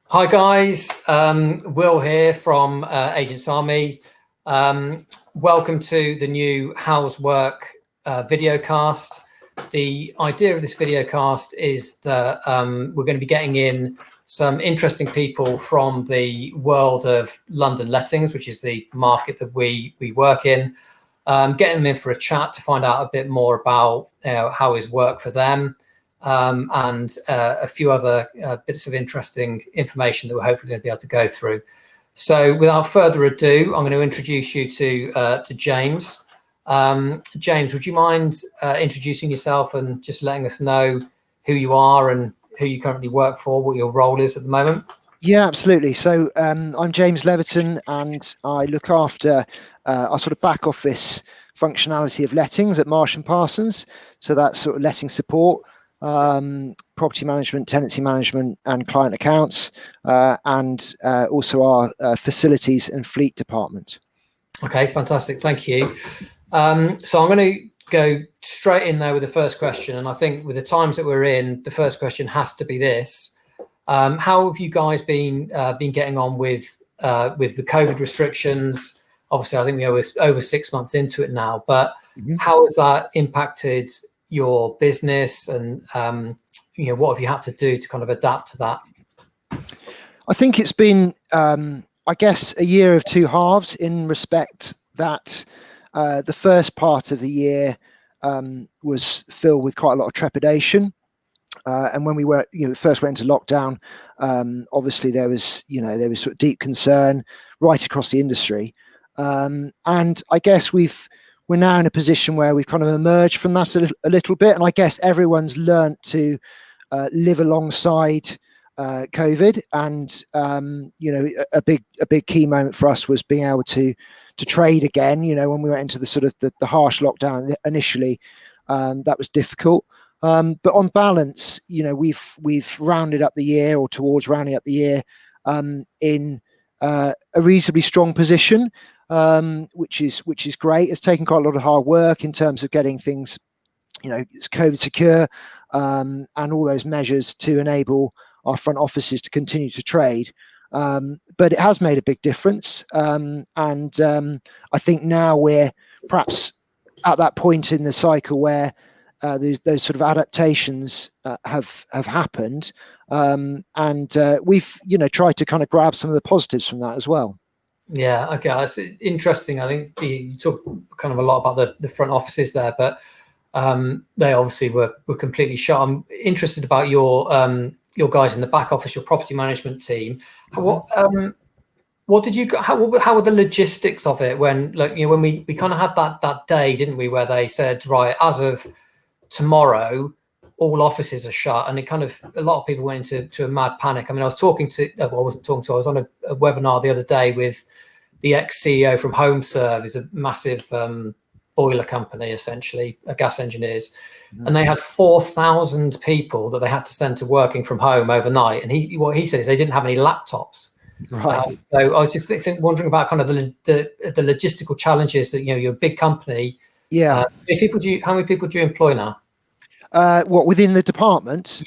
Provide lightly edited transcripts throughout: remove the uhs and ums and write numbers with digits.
Hi guys, Will here from Agents Army. Welcome to the new How's Work videocast. The idea of this videocast is that we're going to be getting in some interesting people from the world of London lettings, which is the market that we work in. Getting them in for a chat to find out a bit more about how is work for them. And a few other bits of interesting information that we're hopefully going to be able to go through. So without further ado, I'm going to introduce you to James. James, would you mind introducing yourself and just letting us know who you are and who you currently work for, what your role is at the moment? Yeah, absolutely. So I'm James Leverton, and I look after our sort of back office functionality of lettings at Marsh and Parsons. So that's sort of letting support, property management, tenancy management, and client accounts, and also our facilities and fleet department. Okay, fantastic. Thank you. So I'm going to go straight in there with the first question. And I think with the times that we're in, the first question has to be this. How have you guys been getting on with the COVID restrictions? Obviously, I think we're over 6 months into it now, but how has that impacted your business, and what have you had to do to kind of adapt to that? I think it's been, I guess, a year of two halves, in respect that the first part of the year was filled with quite a lot of trepidation. And when we were, first went into lockdown, obviously there was sort of deep concern right across the industry. And I guess we're now in a position where we've kind of emerged from that a little bit. And I guess everyone's learnt to live alongside COVID. And a big key moment for us was being able to trade again. When we went into the sort of the harsh lockdown initially, that was difficult. But on balance, we've rounded up the year, or towards rounding up the year, in a reasonably strong position, which is great. It's taken quite a lot of hard work in terms of getting things, it's COVID secure, and all those measures to enable our front offices to continue to trade. But it has made a big difference, and I think now we're perhaps at that point in the cycle where those sort of adaptations have happened, and we've tried to kind of grab some of the positives from that as well. Yeah, okay, that's interesting. I think you talk kind of a lot about the front offices there, but they obviously were completely shut. I'm interested about your guys in the back office, your property management team. What did you? How were the logistics of it when, when we kind of had that day, didn't we, where they said, right, as of tomorrow, all offices are shut, and it kind of, a lot of people went into a mad panic. I mean, I was on a webinar the other day with the ex-CEO from HomeServe, is a massive boiler company, essentially, gas engineers, and they had 4,000 people that they had to send to working from home overnight. And what he said is they didn't have any laptops. Right. So I was just wondering about kind of the logistical challenges that, you're a big company. Yeah. How many people do you employ now? What, within the department?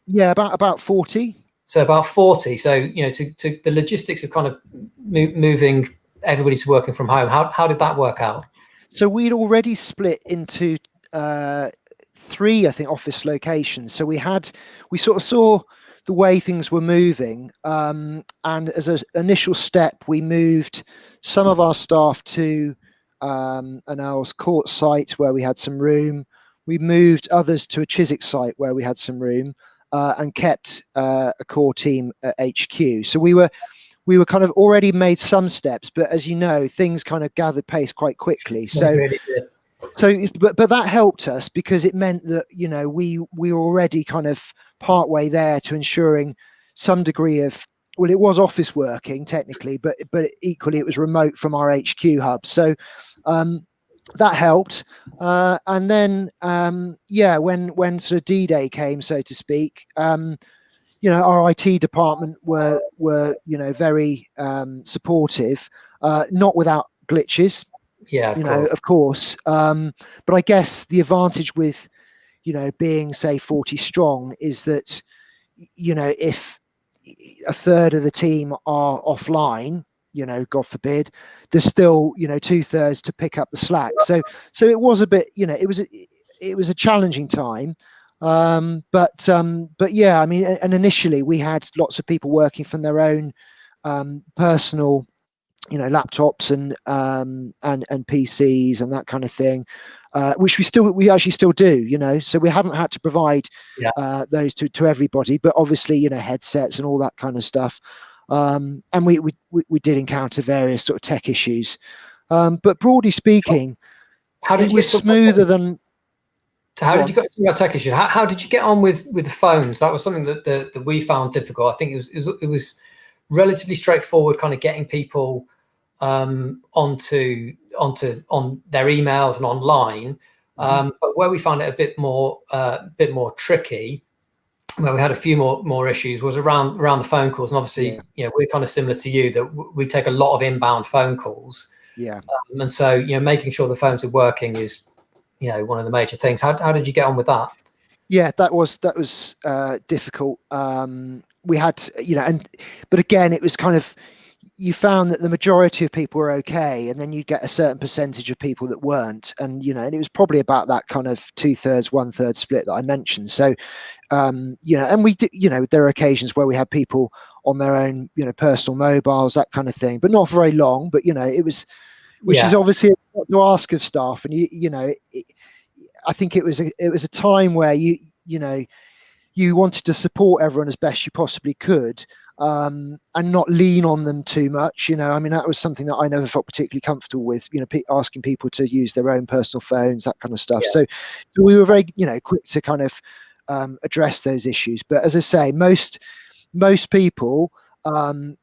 Yeah, about 40. So about 40. So to the logistics of kind of moving everybody to working from home. How did that work out? So we'd already split into 3, I think, office locations. So we sort of saw the way things were moving, and as an initial step, we moved some of our staff to an Earl's Court site where we had some room. We moved others to a Chiswick site where we had some room, and kept a core team at HQ. So we were kind of already made some steps, but as you know, things kind of gathered pace quite quickly. So really did. But that helped us, because it meant that we were already kind of partway there to ensuring some degree of, well, it was office working technically, but equally it was remote from our HQ hub. So that helped, and then when sort of D-Day came, so to speak, our IT department were very supportive, not without glitches. Yeah, of course. But I guess the advantage with, being, say, 40 strong is that, if a third of the team are offline, God forbid, there's still 2/3 to pick up the slack. So it was a bit, it was a challenging time. But yeah, I mean, and initially we had lots of people working from their own personal laptops and PCs and that kind of thing, which we actually still do, so we haven't had to provide those to everybody, but obviously headsets and all that kind of stuff, and we did encounter various sort of tech issues, but broadly speaking, it was smoother than. So how did you get about tech issues? How did you get on with the phones? That was something that we found difficult. I think it was relatively straightforward, kind of getting people on their emails and online. But where we found it a bit more tricky, where we had a few more issues, was around the phone calls. And obviously, we're kind of similar to you, that we take a lot of inbound phone calls. And so making sure the phones are working is one of the major things. How did you get on with that? Yeah, that was difficult. We had, but again, it was kind of, you found that the majority of people were okay, and then you'd get a certain percentage of people that weren't, and and it was probably about that kind of 2/3, 1/3 split that I mentioned. So, and we did, there are occasions where we had people on their own, personal mobiles, that kind of thing, but not for very long. But it was, which is obviously a lot to ask of staff, and I think it was a time where you wanted to support everyone as best you possibly could, and not lean on them too much. I mean, that was something that I never felt particularly comfortable with. Asking people to use their own personal phones, that kind of stuff. So we were very quick to kind of address those issues. But as I say, most people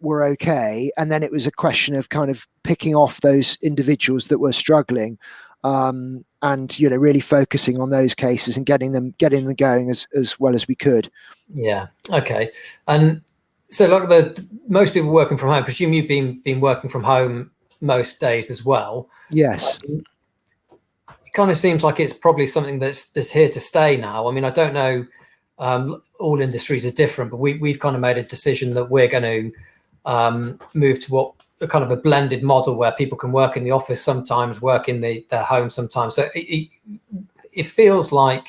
were okay, and then it was a question of kind of picking off those individuals that were struggling, and really focusing on those cases and getting them going as well as we could. Yeah. Okay. And so, like most people working from home, I presume you've been working from home most days as well. Yes. It kind of seems like it's probably something that's here to stay now. I mean, I don't know. All industries are different, but we've kind of made a decision that we're going to move to what a kind of a blended model, where people can work in the office sometimes, work in their home sometimes. So it feels like,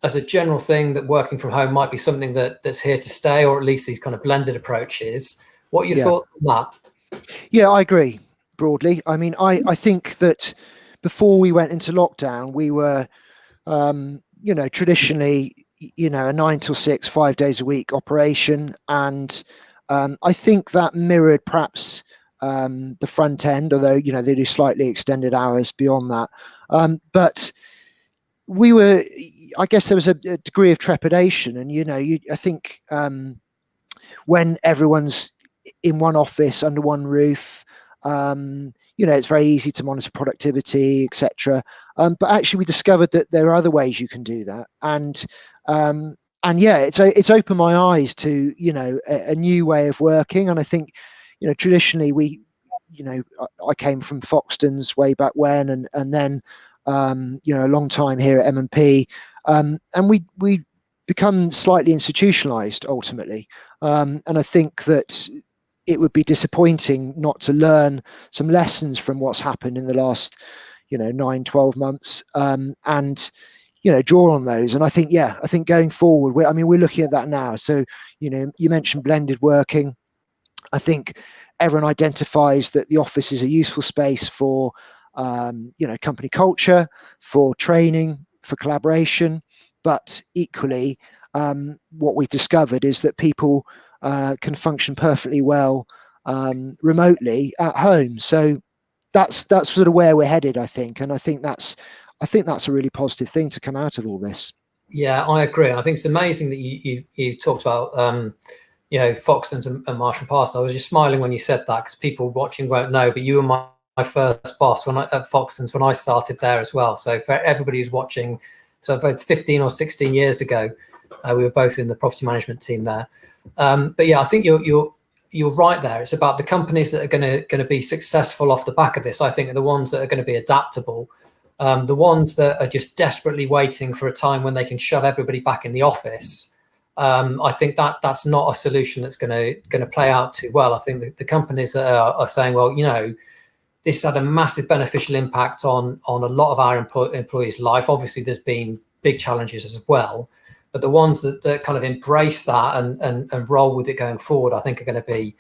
as a general thing, that working from home might be something that's here to stay, or at least these kind of blended approaches. What are your thoughts on that? Yeah, I agree broadly. I mean, I think that before we went into lockdown, we were, traditionally, a 9 till 6, 5 days a week operation. And I think that mirrored perhaps the front end, although, they do slightly extended hours beyond that. But we were, I guess there was a degree of trepidation. And, I think when everyone's in one office under one roof, it's very easy to monitor productivity, etc. But actually, we discovered that there are other ways you can do that, and it's opened my eyes to a new way of working. And I think traditionally I came from Foxtons way back when, and then a long time here at M&P, and we become slightly institutionalized ultimately, and I think that it would be disappointing not to learn some lessons from what's happened in the last 9-12 months, and draw on those. And I think going forward, we're looking at that now. So you mentioned blended working. I think everyone identifies that the office is a useful space for company culture, for training, for collaboration, but equally what we've discovered is that people can function perfectly well remotely at home. So that's sort of where we're headed, I think. And I think that's a really positive thing to come out of all this. Yeah, I agree. I think it's amazing that you talked about Foxtons and Marsh and Parsons. I was just smiling when you said that, because people watching won't know, but you were my first boss at Foxtons when I started there as well. So for everybody who's watching, so about 15 or 16 years ago, we were both in the property management team there. But yeah, I think you're right there. It's about the companies that are going to be successful off the back of this. I think are the ones that are going to be adaptable, the ones that are just desperately waiting for a time when they can shove everybody back in the office. I think that's not a solution that's going to play out too well. I think that the companies that are saying, well, this had a massive beneficial impact on a lot of our employees' life. Obviously, there's been big challenges as well, but the ones that kind of embrace that and roll with it going forward, I think are going to be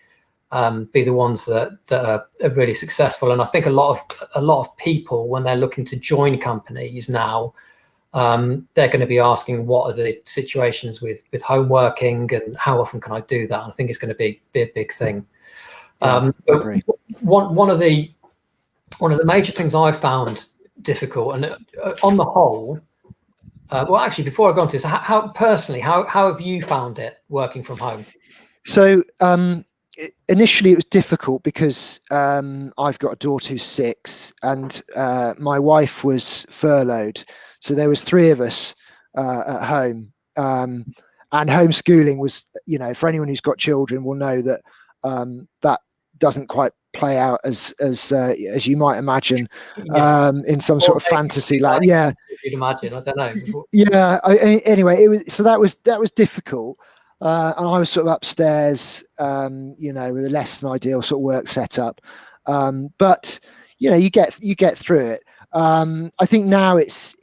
the ones that are really successful. And I think a lot of people, when they're looking to join companies now, they're going to be asking, what are the situations with home working and how often can I do that? And I think it's going to be a big thing. I agree. One of the major things I've found difficult, and on the whole, well, actually, before I go on to this, how personally, how have you found it working from home? So initially it was difficult because I've got a daughter who's 6, and my wife was furloughed. So there was 3 of us at home, and homeschooling was, for anyone who's got children will know that that doesn't quite play out as you might imagine, in some sort of fantasy land. Yeah, you'd imagine. I don't know. Yeah. Anyway, that was difficult, and I was sort of upstairs, with a less than ideal sort of work setup, but you get through it. I think now it's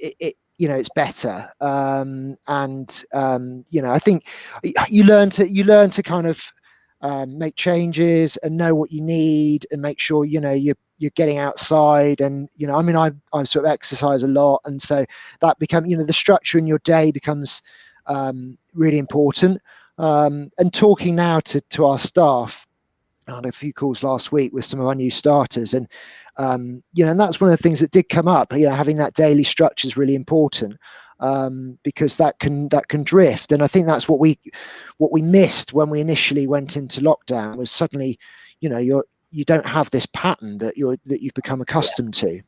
better, and I think you learn to kind of make changes and know what you need, and make sure you're getting outside. And I sort of exercise a lot, and so that becomes the structure in your day becomes really important. And talking now to our staff, I had a few calls last week with some of our new starters, and and that's one of the things that did come up. Having that daily structure is really important, because that can drift. And I think that's what we missed when we initially went into lockdown, was suddenly you don't have this pattern that you've become accustomed to.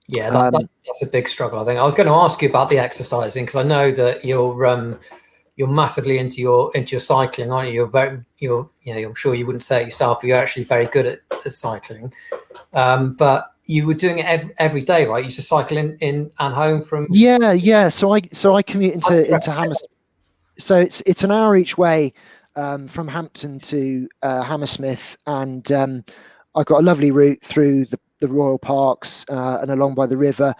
Yeah, that's a big struggle. I think I was going to ask you about the exercising, because I know that you're massively into your cycling, aren't you? I'm sure you wouldn't say it yourself, but you're actually very good at cycling. But you were doing it every day, right? You used to cycle in and home from. Yeah. So I commute into Hammersmith. So it's an hour each way, from Hampton to Hammersmith, and I've got a lovely route through the Royal Parks and along by the river.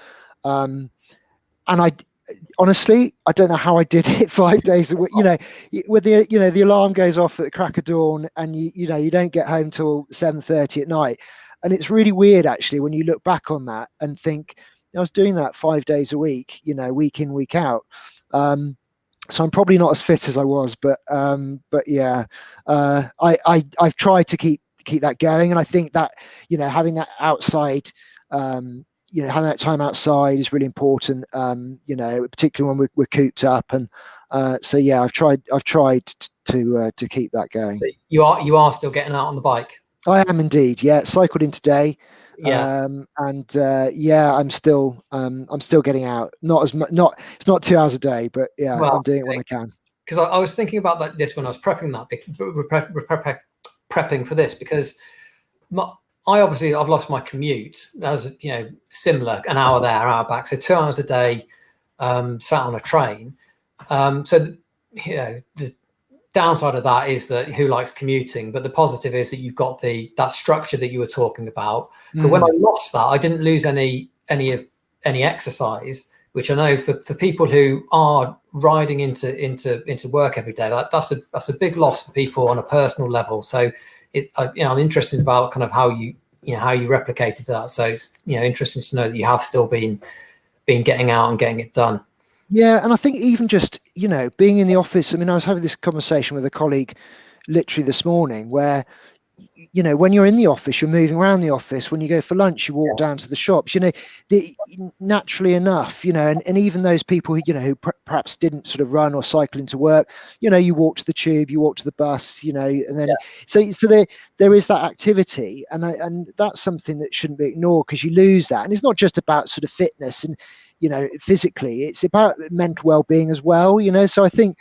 And honestly, I don't know how I did it 5 days a week. With the alarm goes off at the crack of dawn, and you don't get home till 7:30 at night, and it's really weird actually when you look back on that and think, I was doing that 5 days a week, week in, week out. So I'm probably not as fit as I was, but yeah, I've tried to keep that going, and I think that having that outside. Having that time outside is really important, particularly when we're cooped up. And so yeah, I've tried to keep that going. So you are still getting out on the bike? I am indeed. Yeah, cycled in today. Yeah. Yeah, I'm still getting out. It's not 2 hours a day, but yeah, I'm doing it when I can. Because I was thinking about this when I was prepping prepping for this, because I've lost my commute. That was similar, an hour there, hour back, so 2 hours a day sat on a train. So the downside of that is that who likes commuting, but the positive is that you've got that structure that you were talking about. But when I lost that, I didn't lose any exercise, which I know for people who are riding into work every day, that's a big loss for people on a personal level. So I'm interested about kind of how you replicated that. So it's interesting to know that you have still been getting out and getting it done. Yeah, and I think even just being in the office. I mean, I was having this conversation with a colleague literally this morning, where when you're in the office, you're moving around the office. When you go for lunch, you walk down to the shops. Naturally enough, and even those people who perhaps didn't sort of run or cycle into work, you walk to the tube, you walk to the bus, and then so there is that activity, and that's something that shouldn't be ignored, because you lose that. And it's not just about sort of fitness and physically, it's about mental well-being as well. So I think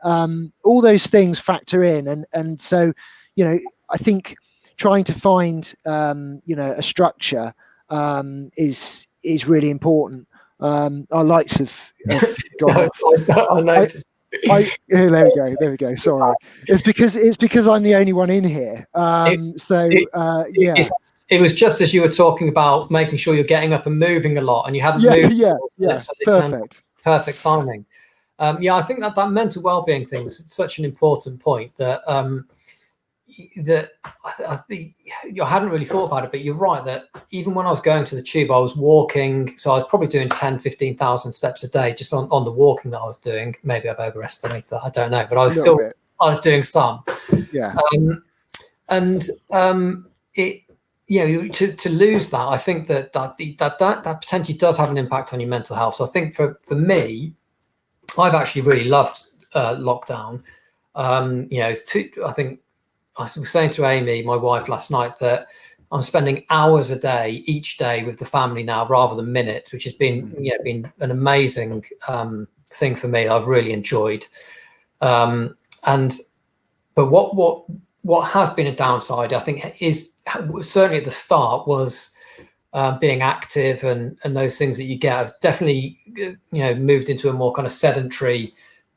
all those things factor in, and so I think trying to find a structure is really important. Our lights have gone off. I noticed. There we go. Sorry, it's because I'm the only one in here. Yeah. It was just as you were talking about making sure you're getting up and moving a lot, and you hadn't Yeah, moved. yeah. So Perfect. Perfect timing. Yeah, I think that mental well-being thing is such an important point that I think I hadn't really thought about it, but you're right that even when I was going to the tube, I was walking. So I was probably doing 10, 15,000 steps a day just on the walking that I was doing. Maybe I've overestimated that. I don't know, but I was doing some. Yeah. It, to lose that, I think that potentially does have an impact on your mental health. So I think for me, I've actually really loved lockdown. I think I was saying to Amy, my wife, last night that I'm spending hours a day each day with the family now rather than minutes, which has been an amazing thing for me. I've really enjoyed. But what has been a downside, I think, is certainly at the start was being active and those things that you get. I've definitely moved into a more kind of sedentary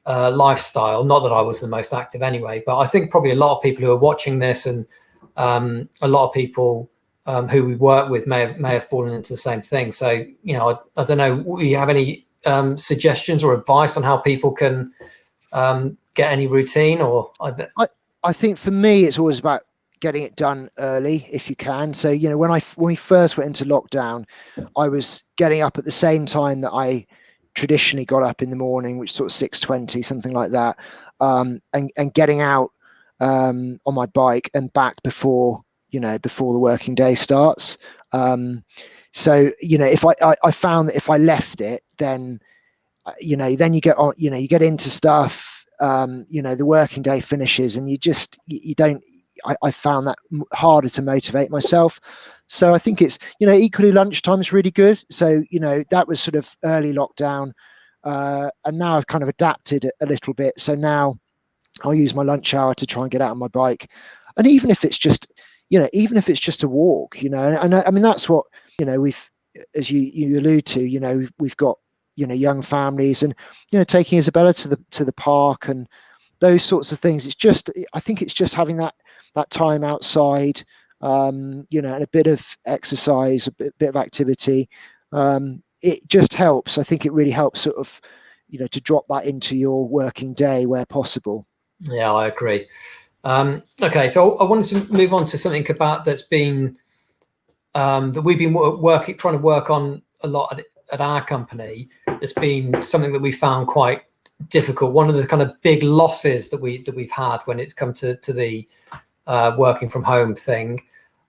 lifestyle. Not that I was the most active anyway, but I think probably a lot of people who are watching this and a lot of people who we work with may have fallen into the same thing. So I don't know. Do you have any suggestions or advice on how people can get any routine? Or I think for me, it's always about getting it done early if you can. So when we first went into lockdown, I was getting up at the same time that I traditionally got up in the morning, which sort of 6:20, something like that, and getting out on my bike and back before the working day starts. So if I found that if I left it, then then you get on, you get into stuff. The working day finishes and you don't. I found that harder to motivate myself. So I think it's, equally lunchtime is really good. So, that was sort of early lockdown. And now I've kind of adapted a little bit. So now I'll use my lunch hour to try and get out on my bike. And even if it's just a walk, and I mean, that's what, we've, as you allude to, we've got, young families and, taking Isabella to the park and those sorts of things. I think it's just having that time outside, and a bit of exercise, a bit of activity. It just helps. I think it really helps sort of, to drop that into your working day where possible. Yeah, I agree. Okay, so I wanted to move on to something about that's been that we've been trying to work on a lot at our company. It's been something that we found quite difficult. One of the kind of big losses that we've had when it's come to the working from home thing.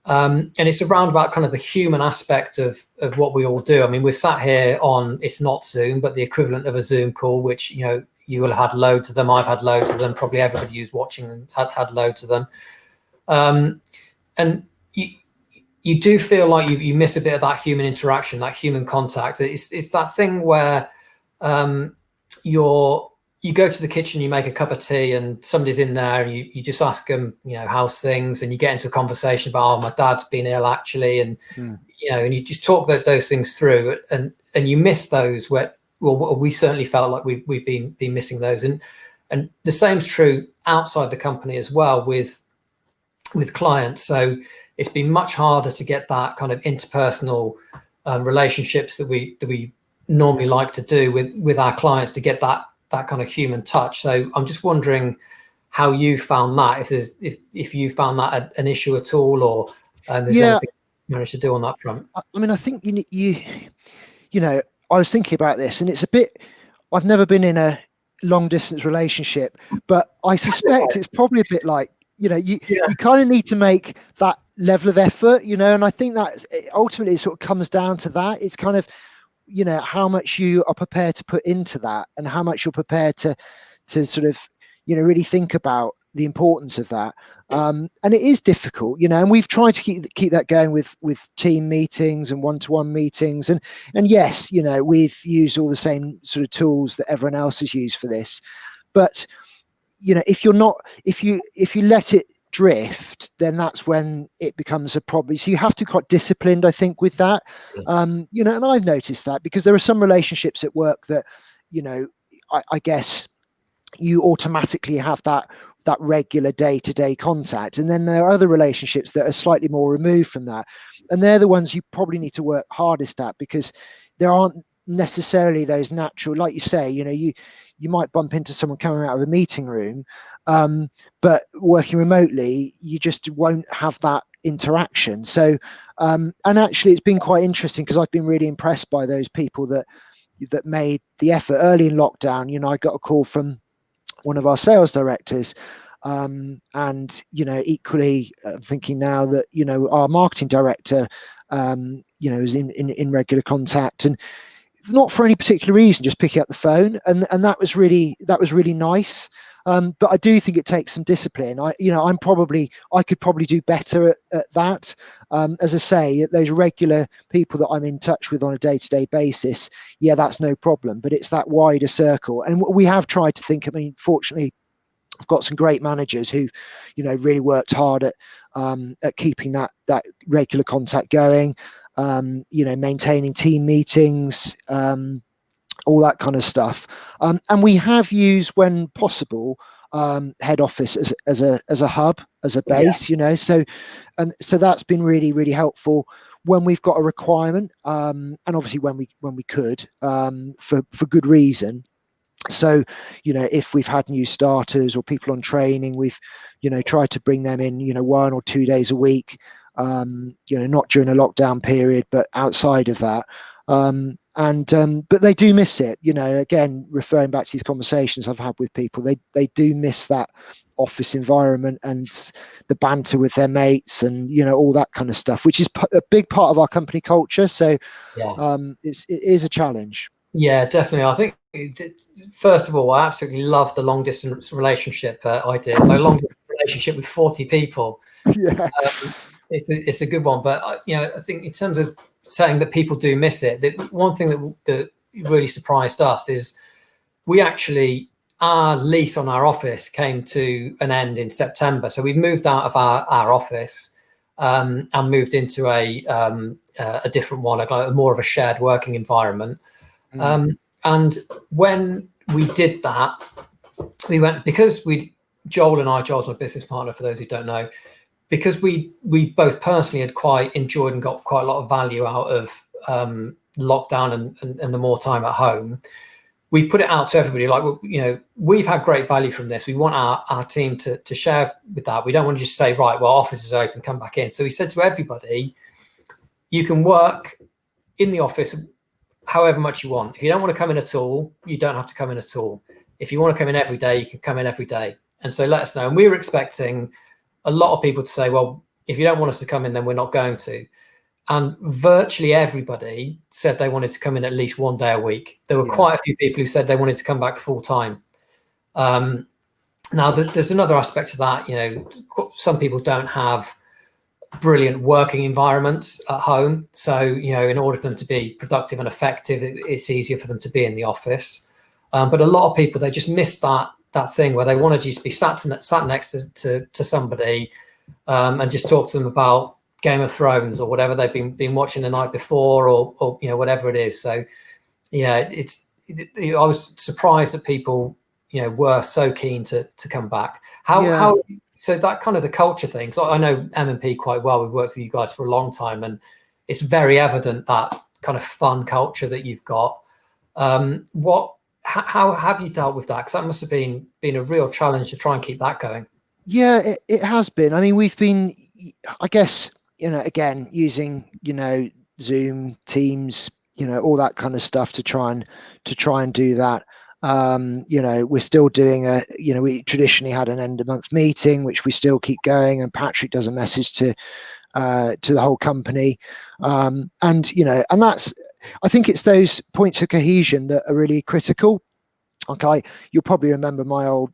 And it's around about kind of the human aspect of what we all do. I mean, we're sat here on, it's not Zoom, but the equivalent of a Zoom call, which, you will have had loads of them. I've had loads of them. Probably everybody who's watching them had loads of them. And you do feel like you miss a bit of that human interaction, that human contact. It's that thing where you go to the kitchen, you make a cup of tea and somebody's in there and you just ask them, how's things? And you get into a conversation about, my dad's been ill actually. And, and you just talk those things through and you miss those we certainly felt like we've been missing those. And the same's true outside the company as well with clients. So it's been much harder to get that kind of interpersonal relationships that we normally like to do with our clients, to get that kind of human touch. So I'm just wondering how you found that, if you found that an issue at all, or there's anything you managed to do on that front. I mean, I think I was thinking about this, and it's a bit, I've never been in a long distance relationship, but I suspect it's probably a bit like, you kind of need to make that level of effort, and I think that ultimately it sort of comes down to that. It's kind of, how much you are prepared to put into that and how much you're prepared to sort of, really think about the importance of that. And it is difficult, and we've tried to keep that going with team meetings and one-to-one meetings. And yes, we've used all the same sort of tools that everyone else has used for this. But, if you let it drift, then that's when it becomes a problem. So you have to be quite disciplined, I think, with that. And I've noticed that because there are some relationships at work that, I guess you automatically have that regular day-to-day contact. And then there are other relationships that are slightly more removed from that, and they're the ones you probably need to work hardest at, because there aren't necessarily those natural, like you say, you might bump into someone coming out of a meeting room, but working remotely, you just won't have that interaction. So and actually it's been quite interesting, because I've been really impressed by those people that made the effort early in lockdown. I got a call from one of our sales directors, and equally, I'm thinking now that our marketing director is in regular contact, and not for any particular reason, just picking up the phone, and that was really nice. But I do think it takes some discipline. I could probably do better at that. As I say, those regular people that I'm in touch with on a day-to-day basis, yeah, that's no problem. But it's that wider circle, and we have tried to think. I mean, fortunately, I've got some great managers who, really worked hard at keeping that regular contact going. Maintaining team meetings, all that kind of stuff. And we have used, when possible, head office as a hub, as a base. So that's been really, really helpful when we've got a requirement, and obviously when we could, for good reason. So if we've had new starters or people on training, we've tried to bring them in 1 or 2 days a week, not during a lockdown period, but outside of that. But they do miss it. Again, referring back to these conversations I've had with people, they do miss that office environment and the banter with their mates, and all that kind of stuff, which is a big part of our company culture. So it is a challenge. Yeah, definitely. I think, first of all, I absolutely love the long distance relationship idea. So long distance relationship with 40 people. Yeah. It's a good one. But I think in terms of saying that people do miss it, one thing that really surprised us is our lease on our office came to an end in September. So we've moved out of our office and moved into a different one, like more of a shared working environment. And when we did that, we went, because Joel's my business partner, for those who don't know, because we both personally had quite enjoyed and got quite a lot of value out of lockdown and the more time at home. We put it out to everybody, like, we've had great value from this. We want our team to share with that. We don't want to just say, right, well, office is open, come back in. So we said to everybody, you can work in the office however much you want. If you don't want to come in at all, you don't have to come in at all. If you want to come in every day, you can come in every day. And so let us know. And we were expecting a lot of people to say, well, if you don't want us to come in, then we're not going to. And virtually everybody said they wanted to come in at least 1 day a week. There were quite a few people who said they wanted to come back full time. Now, there's another aspect to that. Some people don't have brilliant working environments at home. So, in order for them to be productive and effective, it's easier for them to be in the office. But a lot of people, they just miss that thing where they want to just be sat next to somebody and just talk to them about Game of Thrones or whatever they've been watching the night before, or whatever it is. So yeah, I was surprised that people were so keen to come back. How so that kind of the culture thing. So I know M&P quite well. We've worked with you guys for a long time, and it's very evident that kind of fun culture that you've got. How have you dealt with that? Because that must have been a real challenge to try and keep that going. Yeah, it has been. I mean, we've been, I guess, again, using, Zoom, Teams, all that kind of stuff to try and do that. We're still doing we traditionally had an end of month meeting, which we still keep going, and Patrick does a message to the whole company. And that's, I think it's those points of cohesion that are really critical. Okay, you'll probably remember my old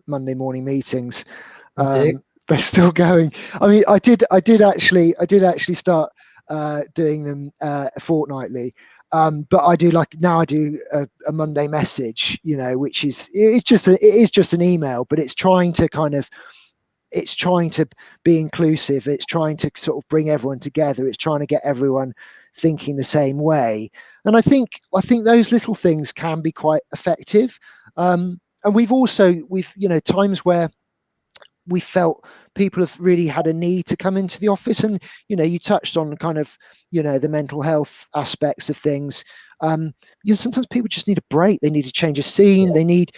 Monday morning meetings. They're still going. I mean, I did actually start doing them fortnightly. But I do I do a Monday message, which is just an email, but it's trying to be inclusive. It's trying to sort of bring everyone together. It's trying to get everyone thinking the same way. And I think those little things can be quite effective. we've times where we felt people have really had a need to come into the office, and you touched on kind of the mental health aspects of things. Sometimes people just need a break, they need to change a scene, they need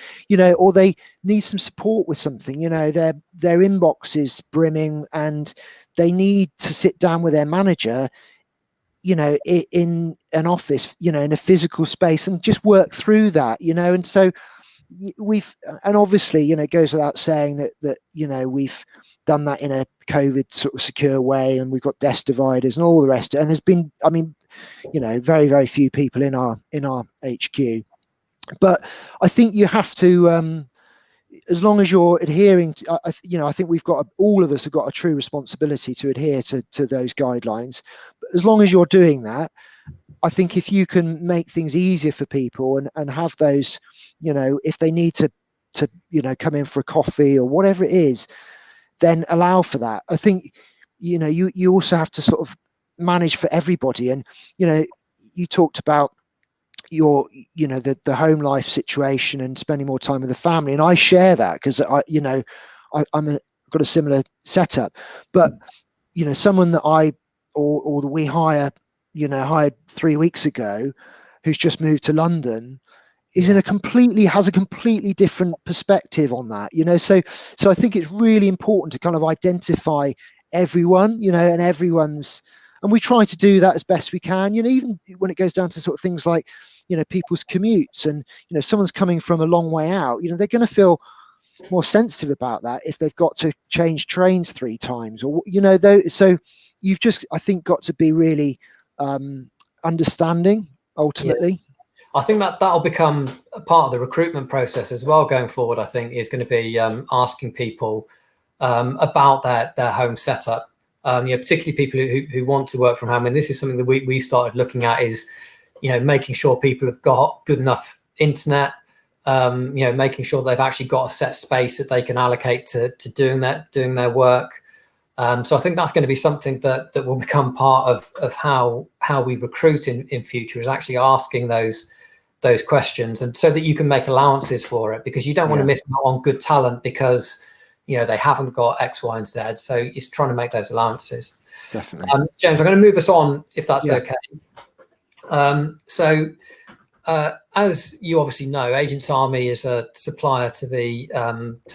or they need some support with something. Their inbox is brimming and they need to sit down with their manager in an office, in a physical space, and just work through that. And so and obviously it goes without saying that we've done that in a COVID sort of secure way, and we've got desk dividers and all the rest. And there's been, very, very few people in our HQ, but I think you have to, as long as you're adhering to, I think all of us have got a true responsibility to adhere to those guidelines. But as long as you're doing that, I think if you can make things easier for people and have those, if they need to come in for a coffee or whatever it is, then allow for that. I think, you also have to sort of manage for everybody. And, you talked about your, the home life situation and spending more time with the family. And I share that because I've got a similar setup, but, someone that we hired 3 weeks ago, who's just moved to London, has a completely different perspective on that. So I think it's really important to kind of identify everyone, and we try to do that as best we can. Even when it goes down to sort of things like, people's commutes, and someone's coming from a long way out, they're going to feel more sensitive about that if they've got to change trains 3 times, or so you've just, I think, got to be really understanding ultimately. I think that'll become a part of the recruitment process as well going forward. I think is going to be asking people about their home setup, particularly people who want to work from home. And this is something that we started looking at, is making sure people have got good enough internet, making sure they've actually got a set space that they can allocate to doing their work. So I think that's going to be something that will become part of how we recruit in future, is actually asking those questions, and so that you can make allowances for it, because you don't want to miss out on good talent because they haven't got X, Y, and Z. So it's trying to make those allowances. Definitely. James, I'm going to move us on if that's okay. As you obviously know, Agents Army is a supplier to the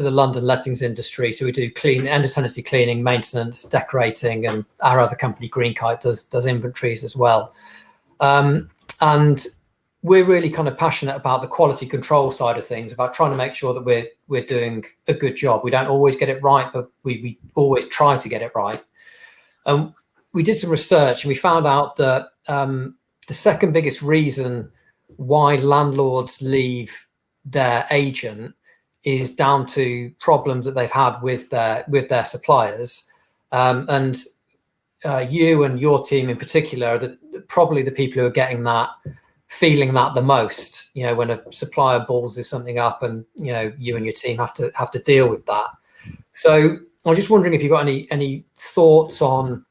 London lettings industry. So we do end of tenancy cleaning, maintenance, decorating, and our other company, Green Kite, does inventories as well. And we're really kind of passionate about the quality control side of things, about trying to make sure that we're doing a good job. We don't always get it right, but we always try to get it right. We did some research and we found out that the second biggest reason why landlords leave their agent is down to problems that they've had with their suppliers. And you and your team in particular are probably the people who are feeling that the most, when a supplier balls something up and, you and your team have to deal with that. So I'm just wondering if you've got any thoughts on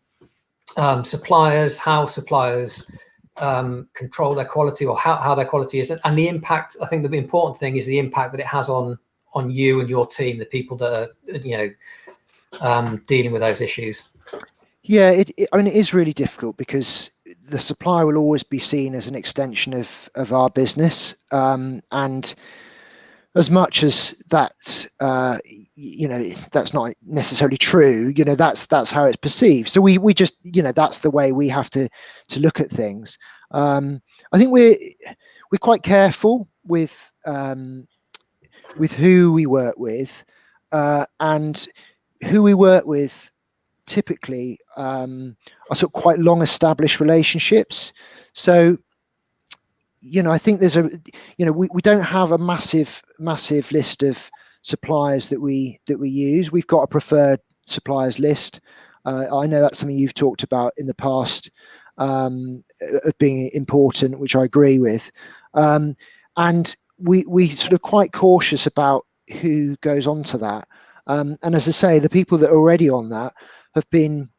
suppliers, how suppliers control their quality, or how their quality is, and the impact. I think the important thing is the impact that it has on you and your team, the people that are dealing with those issues. Yeah, it is really difficult because the supplier will always be seen as an extension of our business, and as much as that that's not necessarily true, that's how it's perceived. So we just, that's the way we have to look at things. I think we're quite careful with who we work with, and who we work with typically are sort of quite long established relationships. So I think there's we don't have a massive list of suppliers that we use. We've got a preferred suppliers list. I know that's something you've talked about in the past, of being important, which I agree with. And we sort of quite cautious about who goes onto that. And as I say, the people that are already on that have been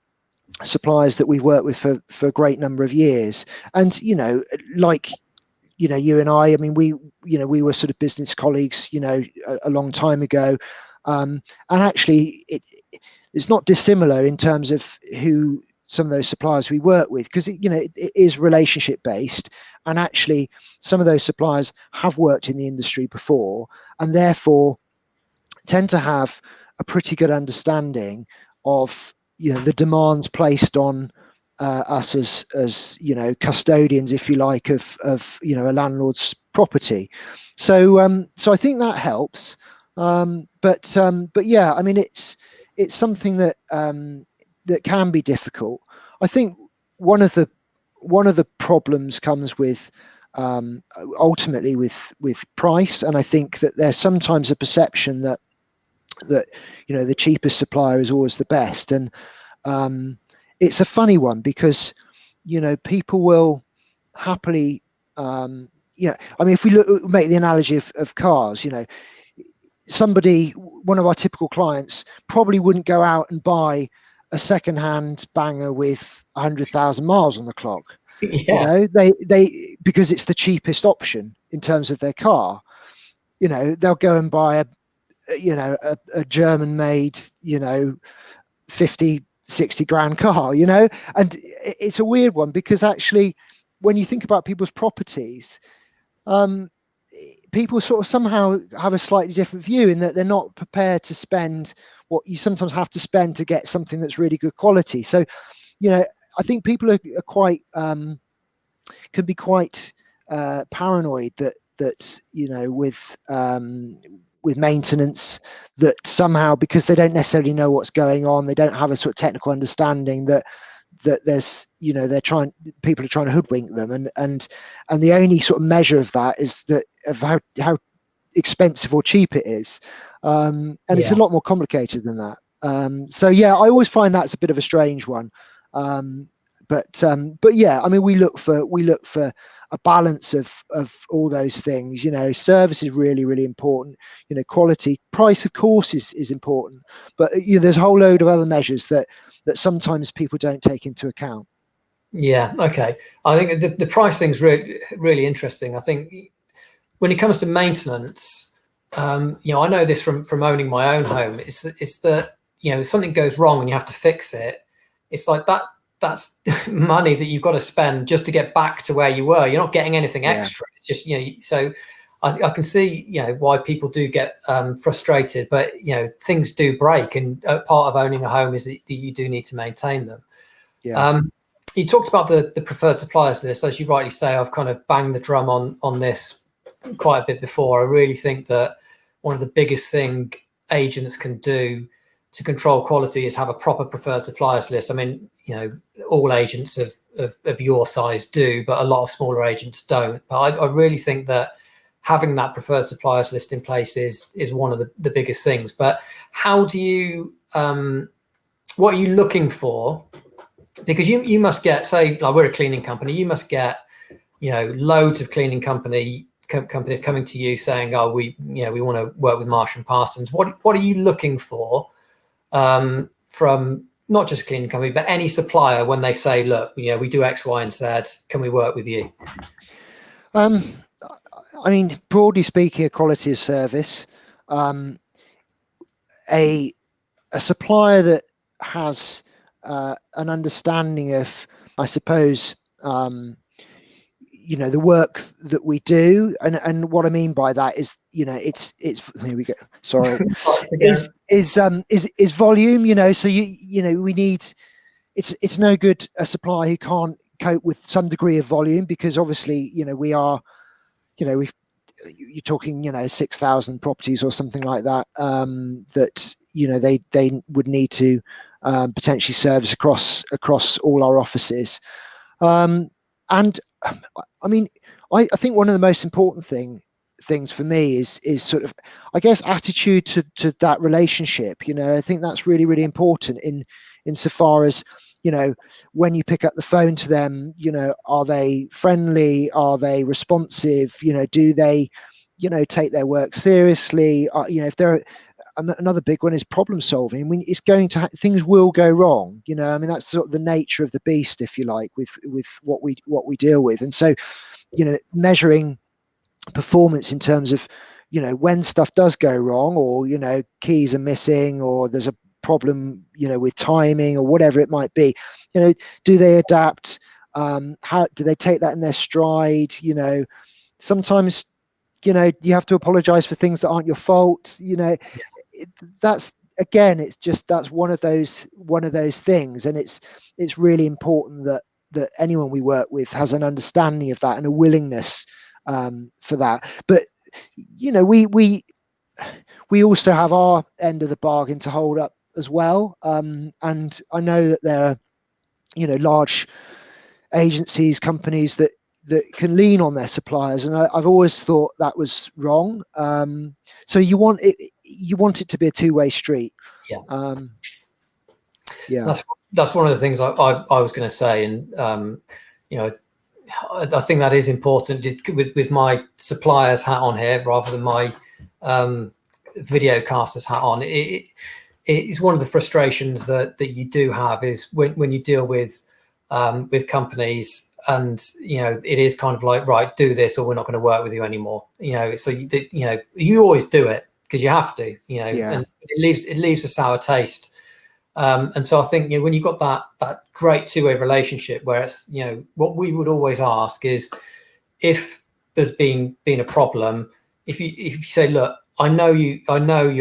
suppliers that we've worked with for a great number of years. And like you and I mean, we were sort of business colleagues, a long time ago. And actually it's not dissimilar in terms of who some of those suppliers we work with, because it is relationship based, and actually some of those suppliers have worked in the industry before and therefore tend to have a pretty good understanding of the demands placed on us as custodians, if you like, of a landlord's property. So I think that helps. But yeah, I mean, it's something that that can be difficult. I think one of the problems comes with ultimately with price, and I think that there's sometimes a perception that the cheapest supplier is always the best, and it's a funny one because people will happily I mean, if we make the analogy of cars, one of our typical clients probably wouldn't go out and buy a second-hand banger with 100,000 miles on the clock. Yeah. They because it's the cheapest option in terms of their car. They'll go and buy a German-made 50, 60 grand car, and it's a weird one because actually when you think about people's properties, people sort of somehow have a slightly different view in that they're not prepared to spend what you sometimes have to spend to get something that's really good quality. So, I think people are quite can be quite paranoid that with maintenance, that somehow, because they don't necessarily know what's going on, they don't have a sort of technical understanding, that there's people are trying to hoodwink them, and the only sort of measure of that is that of how expensive or cheap it is, and it's a lot more complicated than that. So yeah, I always find that's a bit of a strange one. But yeah, I mean, we look for a balance of all those things. Service is really, really important. Quality, price, of course, is important. But there's a whole load of other measures that sometimes people don't take into account. Yeah. Okay. I think the price thing's really, really interesting. I think when it comes to maintenance, I know this from owning my own home. It's that something goes wrong and you have to fix it. It's like that's money that you've got to spend just to get back to where you were. You're not getting anything extra. It's just so I can see why people do get frustrated, but things do break, and part of owning a home is that you do need to maintain them. You talked about the preferred suppliers list. As you rightly say, I've kind of banged the drum on this quite a bit before. I really think that one of the biggest thing agents can do to control quality is have a proper preferred suppliers list. I mean, all agents of your size do, but a lot of smaller agents don't. But I really think that having that preferred suppliers list in place is one of the biggest things. But how do you, what are you looking for? Because you must get, say, like we're a cleaning company, you must get, loads of cleaning companies coming to you saying, oh, we want to work with Marsh and Parsons. What are you looking for from not just a cleaning company, but any supplier when they say, look, we do X, Y, and Z, can we work with you? I mean, broadly speaking, a quality of service, a supplier that has an understanding of, I suppose, the work that we do, and what I mean by that is, it's here we go. Sorry, is volume. So we need. It's no good a supplier who can't cope with some degree of volume, because obviously we are, you're talking 6,000 properties or something like that, that they would need to potentially service across all our offices. And I mean, I think one of the most important things for me is sort of, I guess, attitude to that relationship. I think that's really, really important insofar as, when you pick up the phone to them, are they friendly? Are they responsive? Do they, take their work seriously? If they're, another big one is problem solving. I mean, it's going to things will go wrong. I mean, that's sort of the nature of the beast, if you like, with what we deal with. And so, measuring performance in terms of, when stuff does go wrong, or keys are missing, or there's a problem, with timing or whatever it might be. Do they adapt? How do they take that in their stride? Sometimes you have to apologize for things that aren't your fault. That's again, that's one of those things, and it's really important that anyone we work with has an understanding of that and a willingness for that. But we also have our end of the bargain to hold up as well. And I know that there are large agencies, companies that can lean on their suppliers, and I've always thought that was wrong. So you want it to be a two-way street. That's one of the things I was going to say, and I think that is important with my supplier's hat on here rather than my videocaster's hat on. It's one of the frustrations that you do have is when you deal with companies, and it is kind of like, right, do this or we're not going to work with you anymore. So you always do it because you have to. And it leaves a sour taste. And so I think when you've got that great two-way relationship where it's what we would always ask is, if there's been a problem, if you say, look, I know you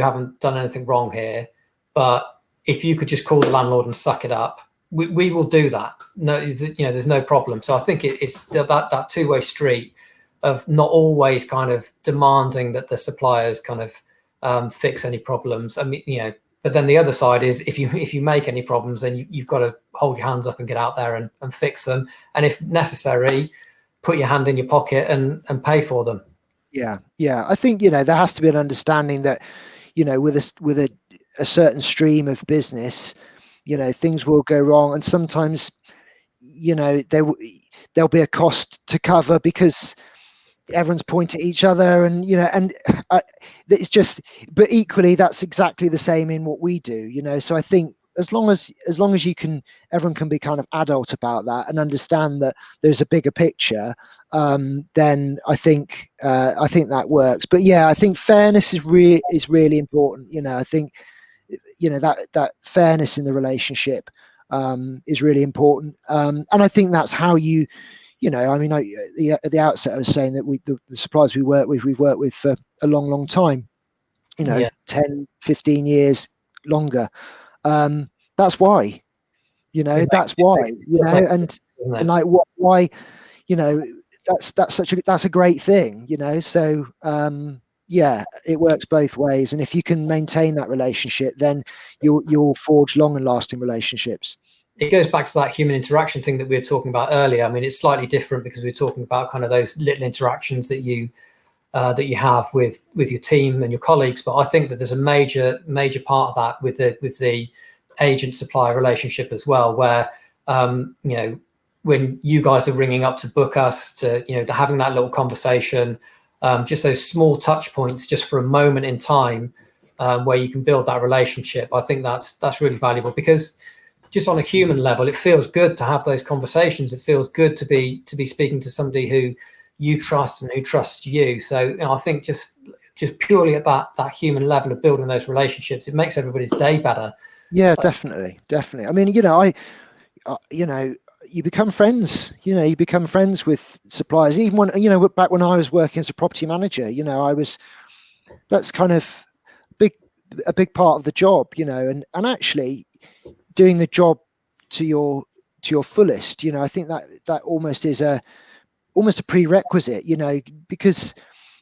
haven't done anything wrong here, but if you could just call the landlord and suck it up, we will do that. No, there's no problem. So I think it's that two-way street of not always kind of demanding that the suppliers kind of fix any problems. I mean, but then the other side is if you make any problems, then you've got to hold your hands up and get out there and fix them. And if necessary, put your hand in your pocket and pay for them. Yeah. I think, there has to be an understanding that, with a certain stream of business, things will go wrong. And sometimes, there'll be a cost to cover because everyone's pointing at each other, and it's just, but equally that's exactly the same in what we do. So I think as long as everyone can be kind of adult about that and understand that there's a bigger picture, then I think that works. But I think fairness is really important. I think that fairness in the relationship is really important, and I think that's how you I mean, at the outset I was saying that the suppliers we've worked with for a long time, 10, 15 years longer. That's why, that's why, and like why, that's a great thing, so it works both ways. And if you can maintain that relationship, then you'll forge long and lasting relationships. It goes back to that human interaction thing that we were talking about earlier. I mean, it's slightly different because we're talking about kind of those little interactions that you have with your team and your colleagues. But I think that there's a major part of that with the agent supplier relationship as well, where when you guys are ringing up to book us, to having that little conversation, just those small touch points, just for a moment in time, where you can build that relationship. I think that's really valuable, because just on a human level, it feels good to have those conversations. It feels good to be speaking to somebody who you trust and who trusts you. So I think just purely at that human level of building those relationships, it makes everybody's day better. Yeah, definitely. I mean, you become friends. You become friends with suppliers. Even when back when I was working as a property manager, that's kind of a big part of the job. And actually doing the job to your fullest, I think that almost is a prerequisite, because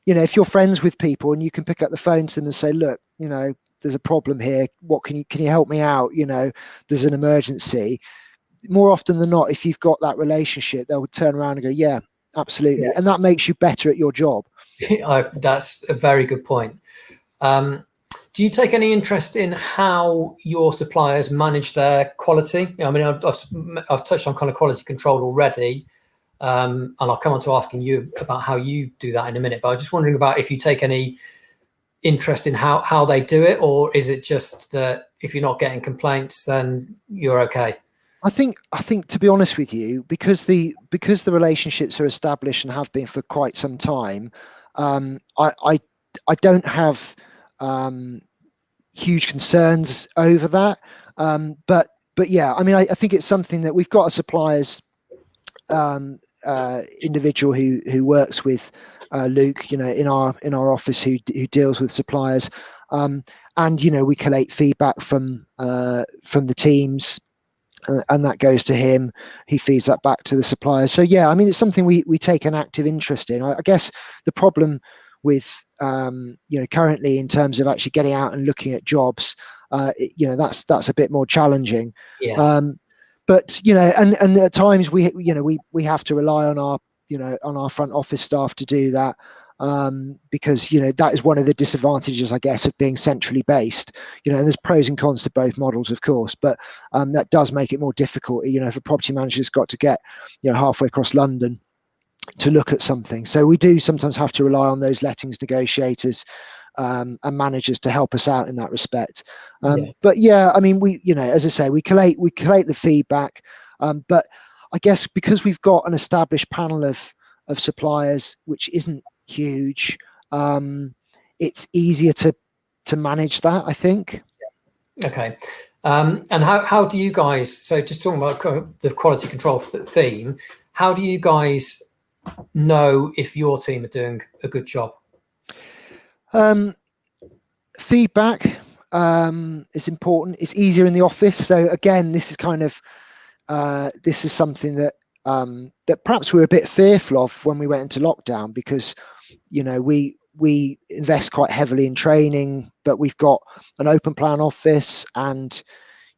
if you're friends with people and you can pick up the phone to them and say, look, there's a problem here, can you help me out, there's an emergency. More often than not, if you've got that relationship, they'll turn around and go, yeah, absolutely. And that makes you better at your job. That's a very good point. Do you take any interest in how your suppliers manage their quality? I mean, I've touched on kind of quality control already, and I'll come on to asking you about how you do that in a minute. But I was just wondering about if you take any interest in how they do it, or is it just that if you're not getting complaints, then you're okay? I think to be honest with you, because the relationships are established and have been for quite some time, I don't have huge concerns over that. But yeah, I mean, I think it's something that we've got a suppliers individual who works with Luke, you know, in our office, who deals with suppliers, and you know, we collate feedback from the teams. And that goes to him. He feeds that back to the suppliers. So yeah, I mean, it's something we take an active interest in. I guess the problem with you know, currently, in terms of actually getting out and looking at jobs, you know, that's a bit more challenging. Yeah. But you know, and at times we have to rely on our front office staff to do that. Because you know, that is one of the disadvantages, I guess, of being centrally based. You know, and there's pros and cons to both models, of course, but that does make it more difficult. You know, if a property manager's got to get, you know, halfway across London to look at something, so we do sometimes have to rely on those lettings negotiators and managers to help us out in that respect. But yeah, I mean, we, you know, as I say, we collate the feedback, but I guess because we've got an established panel of suppliers, which isn't huge, it's easier to manage that, I think. Okay. And how do you guys, so just talking about the quality control theme, how do you guys know if your team are doing a good job? Feedback is important. It's easier in the office. So again, this is kind of this is something that that perhaps we were a bit fearful of when we went into lockdown, because you know, we invest quite heavily in training, but we've got an open plan office, and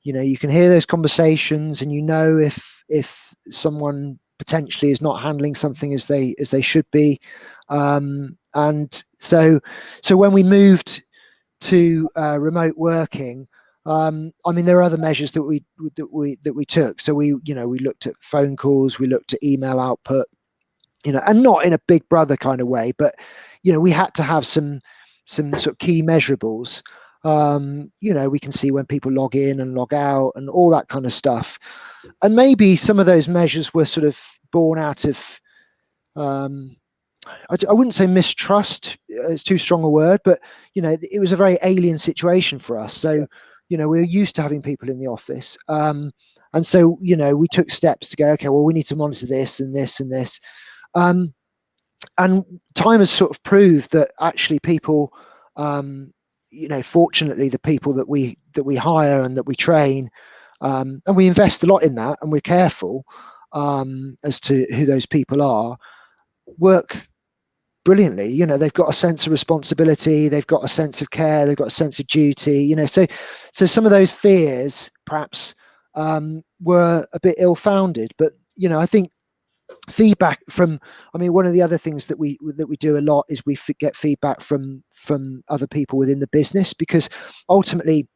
you know, you can hear those conversations, and you know, if someone potentially is not handling something as they should be, and so when we moved to remote working, I mean, there are other measures that we took. So we looked at phone calls, we looked at email output, you know, and not in a big brother kind of way, but you know, we had to have some sort of key measurables. You know, we can see when people log in and log out and all that kind of stuff. And maybe some of those measures were sort of born out of, I wouldn't say mistrust, it's too strong a word, but you know, it was a very alien situation for us. So, you know, we were used to having people in the office. And so, you know, we took steps to go, okay, well, we need to monitor this and this and this. And time has sort of proved that actually people, you know, fortunately, the people that we hire and that we train, and we invest a lot in that, and we're careful as to who those people are, work brilliantly. You know, they've got a sense of responsibility, they've got a sense of care, they've got a sense of duty. You know, so some of those fears perhaps were a bit ill-founded, but you know, I think feedback from, I mean, one of the other things that we do a lot is we get feedback from other people within the business, because ultimately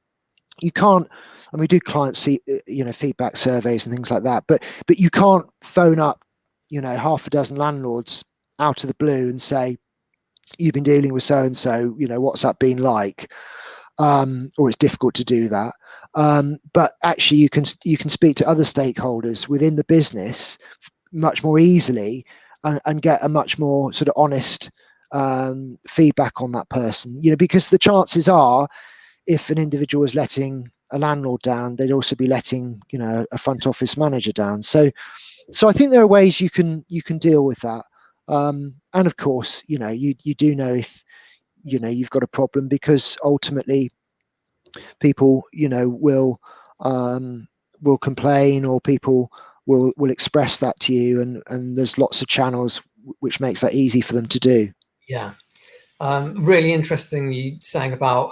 you can't, and we do client you know, feedback surveys and things like that, but you can't phone up, you know, half a dozen landlords out of the blue and say, you've been dealing with so and so, you know, what's that been like? Or it's difficult to do that. But actually you can speak to other stakeholders within the business much more easily, and get a much more sort of honest feedback on that person, you know, because the chances are, if an individual is letting a landlord down, they'd also be letting, you know, a front office manager down. So I think there are ways you can deal with that. And of course, you know, you do know if, you know, you've got a problem, because ultimately people, you know, will complain, or people will express that to you, and there's lots of channels which makes that easy for them to do. Yeah. Really interesting you saying about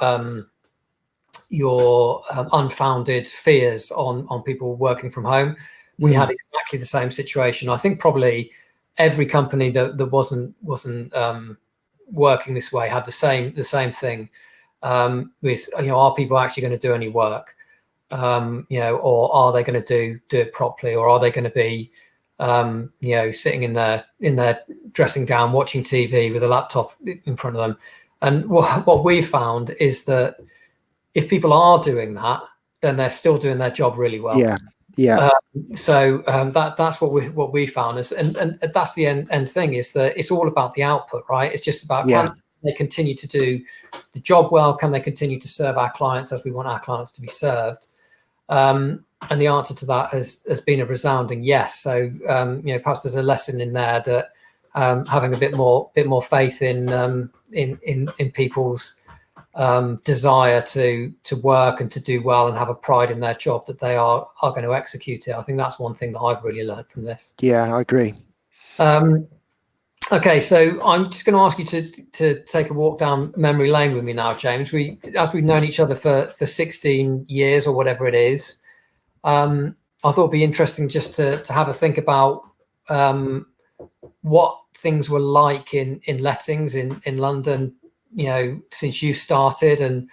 your unfounded fears on people working from home. We had exactly the same situation. I think probably every company that wasn't working this way had the same thing. With, you know, are people actually going to do any work? You know, or are they going to do it properly, or are they going to be, you know, sitting in their dressing gown watching TV with a laptop in front of them? And what we found is that if people are doing that, then they're still doing their job really well. Yeah. That's what we found is, and that's the end thing, is that it's all about the output, right? It's just about can they continue to do the job well? Can they continue to serve our clients as we want our clients to be served? And the answer to that has been a resounding yes. So perhaps there's a lesson in there that having a bit more faith in people's desire to work and to do well and have a pride in their job, that they are going to execute it. I think that's one thing that I've really learned from this. Yeah, I agree. Okay, so I'm just going to ask you to take a walk down memory lane with me now, James. As we've known each other for 16 years or whatever it is, I thought it'd be interesting just to have a think about what things were like in lettings in London, since you started, and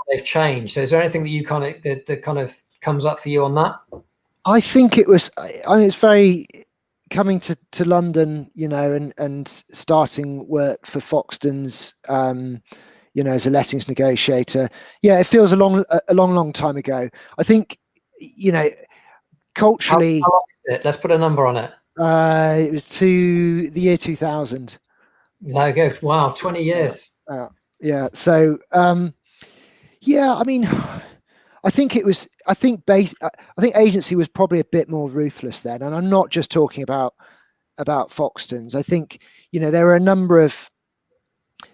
they've changed. So is there anything that you that kind of comes up for you on that? I think it was, it's very, coming to London, and starting work for Foxtons, as a lettings negotiator. Yeah, it feels a long time ago. I think, culturally. How long is it? Let's put a number on it. It was to the year 2000. There you go. Wow, 20 years. Yeah. So, I mean, I think agency was probably a bit more ruthless then, and I'm not just talking about Foxtons. I think there were a number of,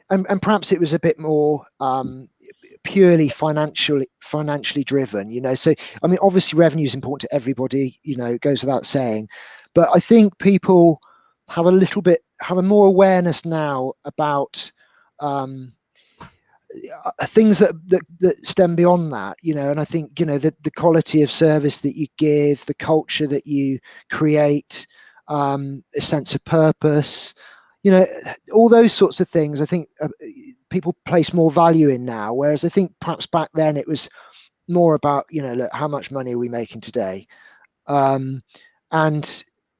and perhaps it was a bit more purely financially driven. So I mean, obviously revenue is important to everybody. It goes without saying, but I think people have a more awareness now about things that stem beyond that, and I think the quality of service that you give, the culture that you create, a sense of purpose, all those sorts of things. I think people place more value in now, whereas I think perhaps back then it was more about look, how much money are we making today, and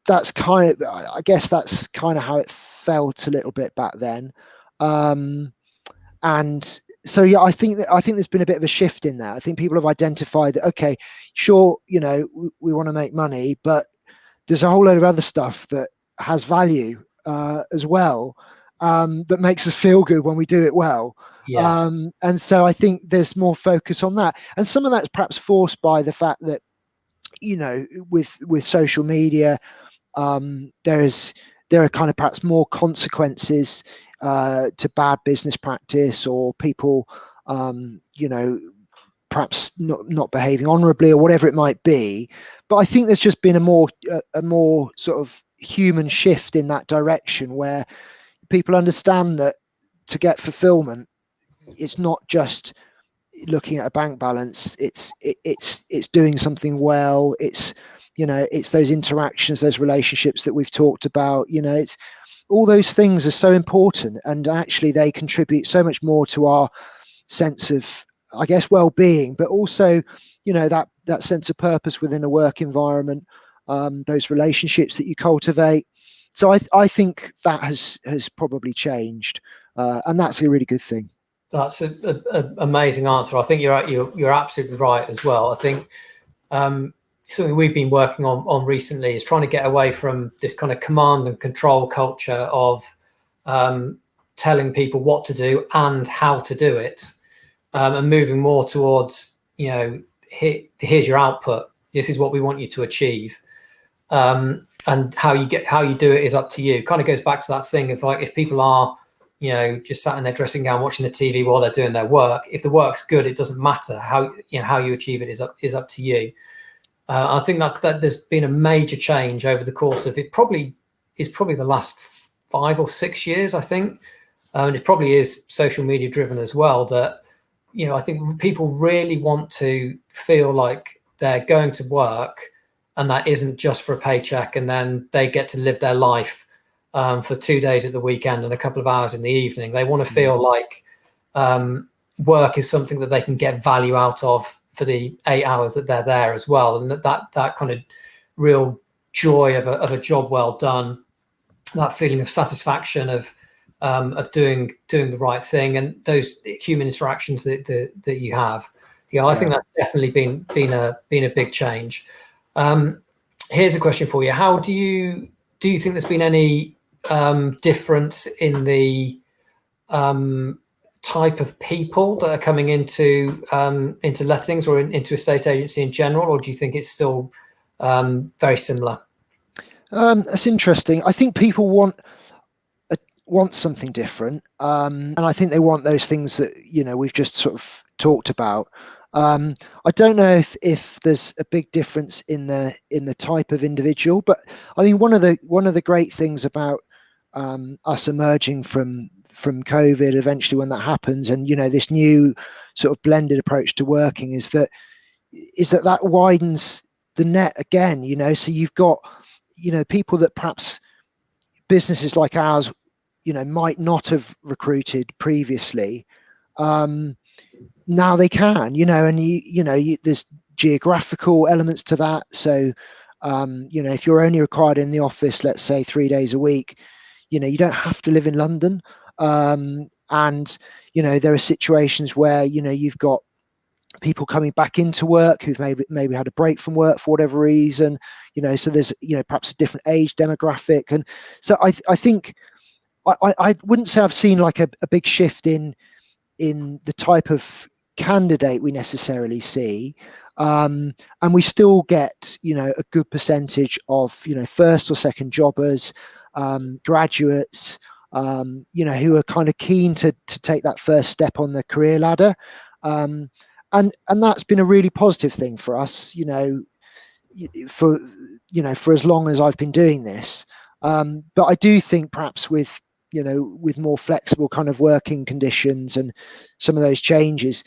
that's I guess that's kind of how it felt a little bit back then. And so, yeah, I think there's been a bit of a shift in that. I think people have identified that, okay, sure, we want to make money, but there's a whole load of other stuff that has value as well, that makes us feel good when we do it well. Yeah. And so I think there's more focus on that. And some of that's perhaps forced by the fact that, with social media, there are kind of perhaps more consequences to bad business practice, or people, perhaps not behaving honourably or whatever it might be. But I think there's just been a more sort of human shift in that direction, where people understand that to get fulfillment, it's not just looking at a bank balance. It's doing something well. It's those interactions, those relationships that we've talked about. It's all those things are so important, and actually they contribute so much more to our sense of, I guess, well-being, but also, that sense of purpose within a work environment, those relationships that you cultivate. So I think that has probably changed, and that's a really good thing. That's an amazing answer. I think you're absolutely right as well. I think something we've been working on recently is trying to get away from this kind of command and control culture of telling people what to do and how to do it, and moving more towards, here's your output. This is what we want you to achieve, and how you do it is up to you. Kind of goes back to that thing of, like, if people are just sat in their dressing gown watching the TV while they're doing their work, if the work's good, it doesn't matter how you achieve it is up to you. I think that there's been a major change over the course of it. Probably the last 5 or 6 years, I think, and it probably is social media driven as well. That I think people really want to feel like they're going to work, and that isn't just for a paycheck, and then they get to live their life for 2 days at the weekend and a couple of hours in the evening. They want to feel like work is something that they can get value out of for the 8 hours that they're there as well, and that kind of real joy of a job well done, that feeling of satisfaction of of doing the right thing and those human interactions that you have. I think that's definitely been a big change. Here's a question for you: how do you think there's been any difference in the type of people that are coming into lettings or into estate agency in general, or do you think it's still very similar? That's interesting. I think people want something different, and I think they want those things that we've just sort of talked about. I don't know if there's a big difference in the type of individual, but I mean one of the great things about us emerging from COVID eventually, when that happens, and this new sort of blended approach to working, is that widens the net again. So you've got people that perhaps businesses like ours might not have recruited previously. Now they can, and there's geographical elements to that. So if you're only required in the office, let's say 3 days a week, you don't have to live in London. And there are situations where you've got people coming back into work who've maybe had a break from work for whatever reason, so there's perhaps a different age demographic. And so I think I wouldn't say I've seen like a big shift in the type of candidate we necessarily see, and we still get a good percentage of first or second jobbers, graduates, who are kind of keen to take that first step on the career ladder, and that's been a really positive thing for us, for as long as I've been doing this. But I do think perhaps with more flexible kind of working conditions and some of those changes,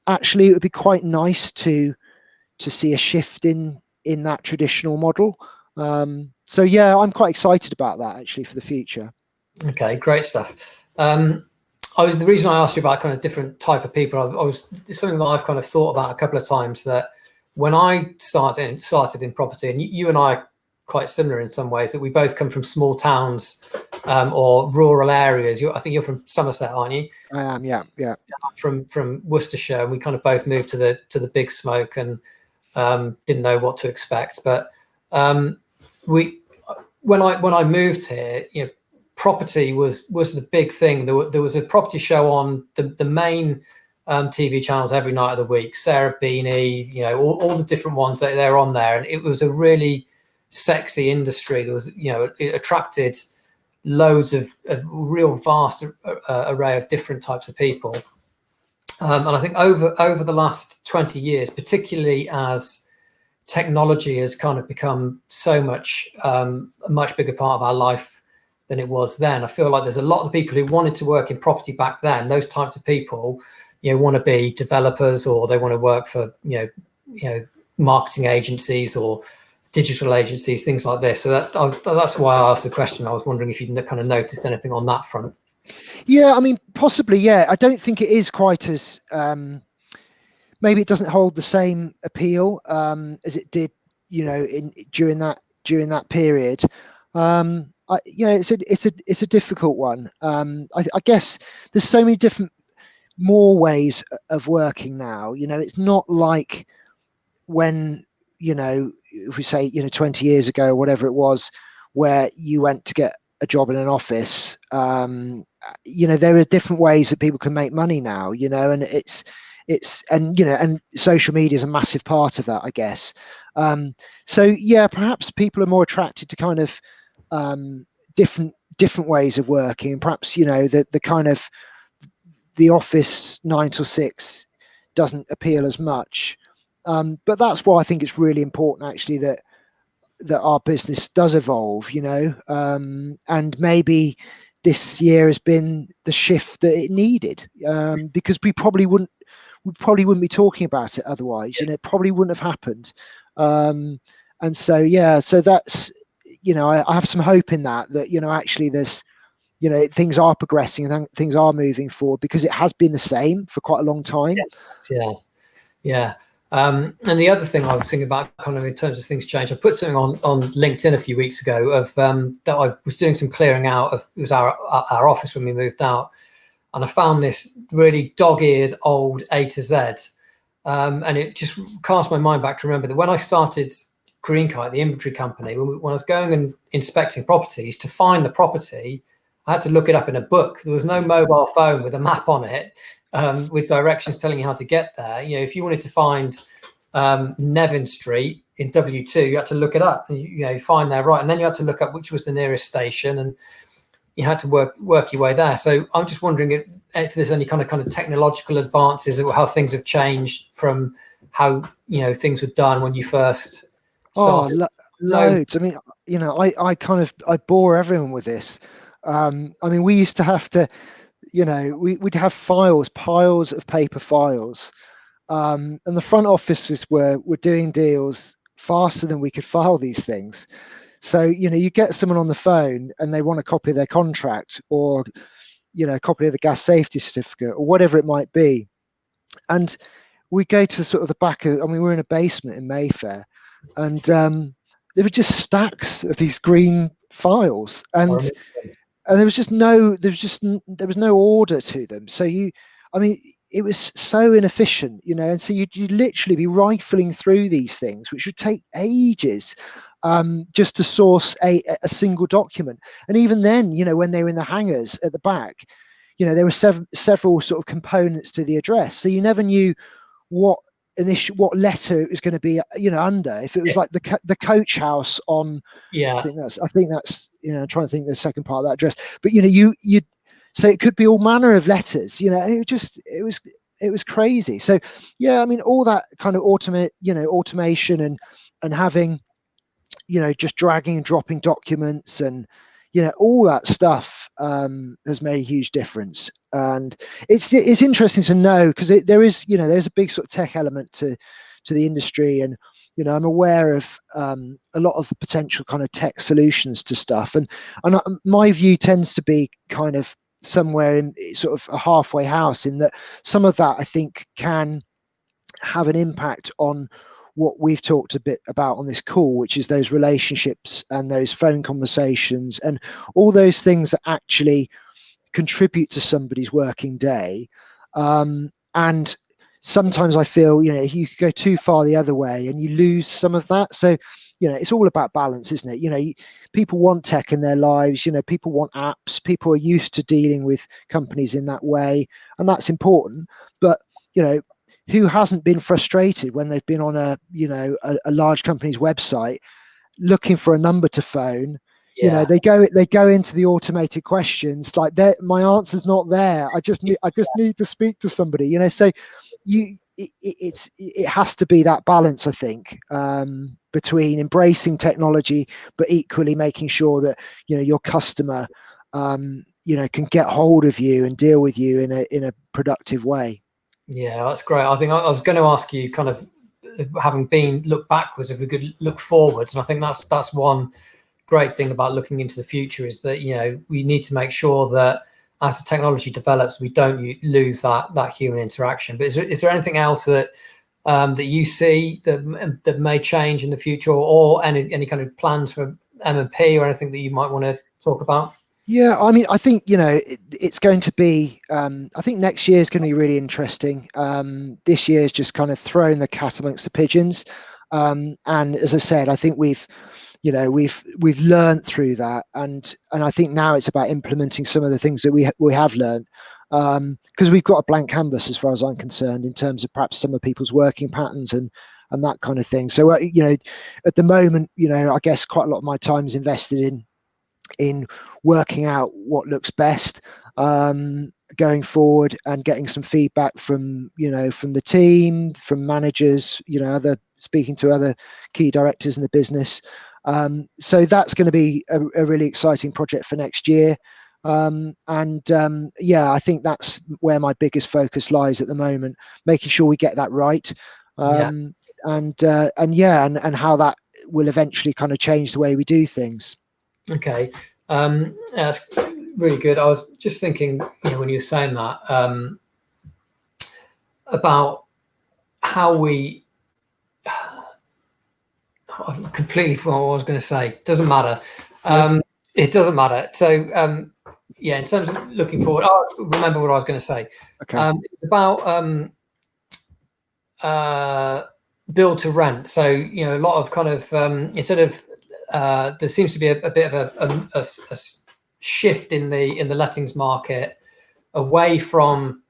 actually it would be quite nice to see a shift in that traditional model. So yeah, I'm quite excited about that actually for the future. Okay, great stuff. The reason I asked you about kind of different type of people, it's something that I've kind of thought about a couple of times, that when I started in property, and you and I are quite similar in some ways, that we both come from small towns or rural areas. I think you're from Somerset, aren't you? I am, yeah. From Worcestershire, and we kind of both moved to the big smoke and didn't know what to expect. But when I moved here, property was the big thing. There was a property show on the main TV channels every night of the week. Sarah Beanie, all the different ones that they're on there, and it was a really sexy industry. There was, it attracted loads of real vast array of different types of people. And I think over the last 20 years, particularly as technology has kind of become so much a much bigger part of our life than it was then, I feel like there's a lot of people who wanted to work in property back then. Those types of people, want to be developers, or they want to work for marketing agencies or digital agencies, things like this. So that's why I asked the question. I was wondering if you kind of noticed anything on that front. Yeah, I mean, possibly, yeah. I don't think it is quite as maybe it doesn't hold the same appeal as it did, during that period. It's a difficult one. I guess there's so many more ways of working now. It's not like when if we say 20 years ago or whatever it was, where you went to get a job in an office. There are different ways that people can make money now. And and social media is a massive part of that, I guess. So yeah, perhaps people are more attracted to kind of different ways of working, and perhaps the kind of the office 9 till 6 doesn't appeal as much. But that's why I think it's really important actually that our business does evolve, and maybe this year has been the shift that it needed, because we probably wouldn't be talking about it otherwise. It probably wouldn't have happened. And so yeah, so that's I have some hope in that actually there's things are progressing and things are moving forward, because it has been the same for quite a long time. Yeah. And the other thing I was thinking about, kind of in terms of things change, I put something on LinkedIn a few weeks ago of that I was doing some clearing out of, it was our office when we moved out, and I found this really dog-eared old A to Z, and it just cast my mind back to remember that when I started Greenkite, the inventory company, when I was going and inspecting properties, to find the property, I had to look it up in a book. There was no mobile phone with a map on it, with directions telling you how to get there. You know, if you wanted to find Nevin Street in W2, you had to look it up, and you find there, right, and then you had to look up which was the nearest station, and you had to work your way there. So I'm just wondering if there's any kind of technological advances, or how things have changed from how things were done when you first started. Loads. I mean, I bore everyone with this. I mean, we used to have to, we'd have piles of paper files, and the front offices were doing deals faster than we could file these things. So, you get someone on the phone and they want a copy of their contract, or, a copy of the gas safety certificate, or whatever it might be. And we go to sort of the back of, we're in a basement in Mayfair, and there were just stacks of these green files, and there was no order to them. So it was so inefficient, and so you'd literally be rifling through these things, which would take ages, just to source a single document. And even then, when they were in the hangars at the back, there were several sort of components to the address, so you never knew what letter it was going to be, under. If it was like the coach house on, I think that's I'm trying to think the second part of that address, but you so it could be all manner of letters, it was crazy. So all that kind of automation and having, just dragging and dropping documents, and all that stuff has made a huge difference. And it's interesting to know, because there's a big sort of tech element to the industry, and I'm aware of a lot of potential kind of tech solutions to stuff, and my view tends to be kind of somewhere in sort of a halfway house, in that some of that I think can have an impact on what we've talked a bit about on this call, which is those relationships and those phone conversations and all those things that actually contribute to somebody's working day. And sometimes I feel, you could go too far the other way and you lose some of that. So, it's all about balance, isn't it? People want tech in their lives, people want apps, people are used to dealing with companies in that way, and that's important. But, who hasn't been frustrated when they've been on a large company's website looking for a number to phone? They go into the automated questions like, my answer's not there. I just need to speak to somebody. So it has to be that balance, I think, between embracing technology but equally making sure that your customer can get hold of you and deal with you in a productive way. Yeah, that's great. I think I was going to ask you, kind of having been look backwards, if we could look forwards, and I think that's one great thing about looking into the future, is that we need to make sure that as the technology develops, we don't lose that human interaction. But is there anything else that you see that may change in the future, or any kind of plans for M&P, or anything that you might want to talk about? Yeah, I think it's going to be. I think next year is going to be really interesting. This year is just kind of throwing the cat amongst the pigeons, and as I said, I think we've learned through that, and I think now it's about implementing some of the things that we have learned, because we've got a blank canvas as far as I'm concerned, in terms of perhaps some of people's working patterns and that kind of thing. So at the moment, I guess quite a lot of my time is invested in working out what looks best going forward, and getting some feedback from the team, from managers, speaking to other key directors in the business. So that's going to be a really exciting project for next year. I think that's where my biggest focus lies at the moment, making sure we get that right. And how that will eventually kind of change the way we do things. Okay, that's really good. I was just thinking, when you were saying that, about how we I've completely forgot what I was going to say. Doesn't matter. Yeah. It doesn't matter. So yeah, in terms of looking forward, I remember what I was going to say. Okay. It's about build to rent. So a lot of kind of instead of there seems to be a bit of a shift in the lettings market away from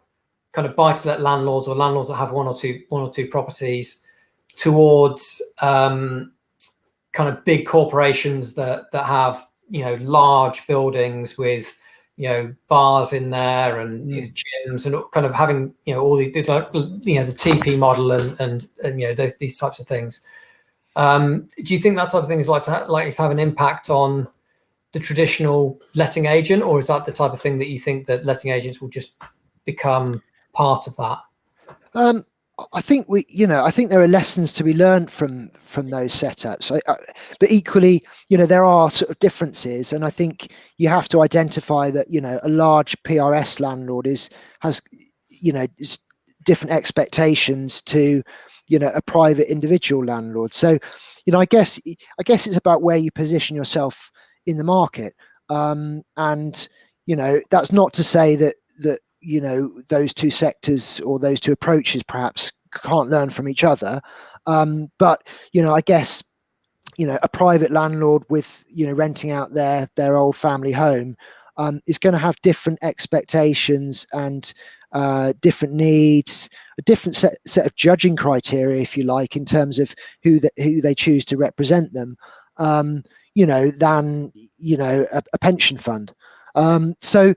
kind of buy-to-let landlords or landlords that have one or two properties towards kind of big corporations that have large buildings with bars in there and gyms and kind of having all the TP model and these types of things. Do you think that type of thing is likely to have an impact on the traditional letting agent, or is that the type of thing that you think that letting agents will just become part of that? I think I think there are lessons to be learned from those setups. But equally, there are sort of differences, and I think you have to identify that a large PRS landlord has different expectations to a private individual landlord. So I guess it's about where you position yourself in the market, and that's not to say that those two sectors or those two approaches perhaps can't learn from each other, but I guess a private landlord with renting out their old family home is going to have different expectations and different needs, a different set of judging criteria, if you like, in terms of who they choose to represent them, than a pension fund. So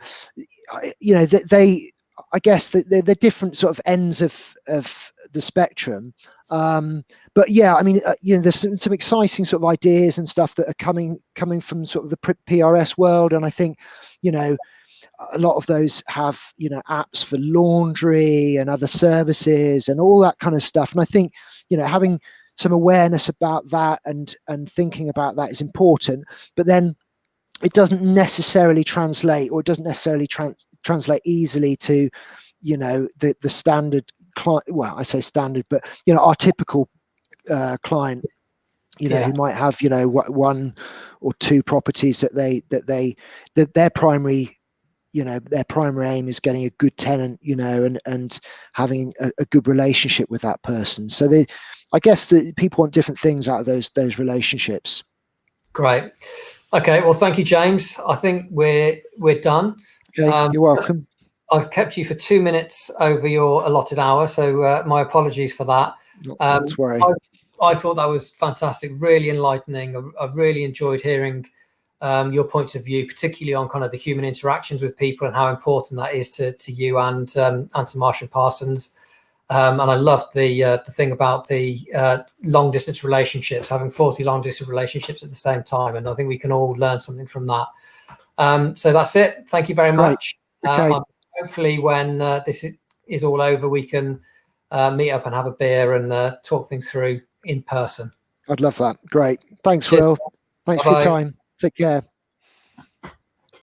I guess they're different sort of ends of the spectrum. But yeah, I mean, there's some exciting sort of ideas and stuff that are coming from sort of the PRS world, and I think a lot of those have apps for laundry and other services and all that kind of stuff. And I think having some awareness about that and thinking about that is important. But then it doesn't necessarily translate, or it doesn't necessarily translate easily to the standard client. Well, I say standard, but our typical client who might have one or two properties that their primary aim is getting a good tenant, and having a good relationship with that person. So I guess that people want different things out of those relationships. Great. Okay, well, thank you, James. I think we're done. Okay, you're welcome. I've kept you for 2 minutes over your allotted hour, so my apologies for that. Not to worry. I thought that was fantastic, really enlightening. I really enjoyed hearing your points of view, particularly on kind of the human interactions with people and how important that is to you and to Marsh and Parsons. And I loved the thing about the long distance relationships, having 40 long distance relationships at the same time. And I think we can all learn something from that. So that's it. Thank you very much. Okay. Hopefully when this is all over, we can meet up and have a beer and talk things through in person. I'd love that. Great. Thanks, Cheers. Will. Thanks for your time. Take care.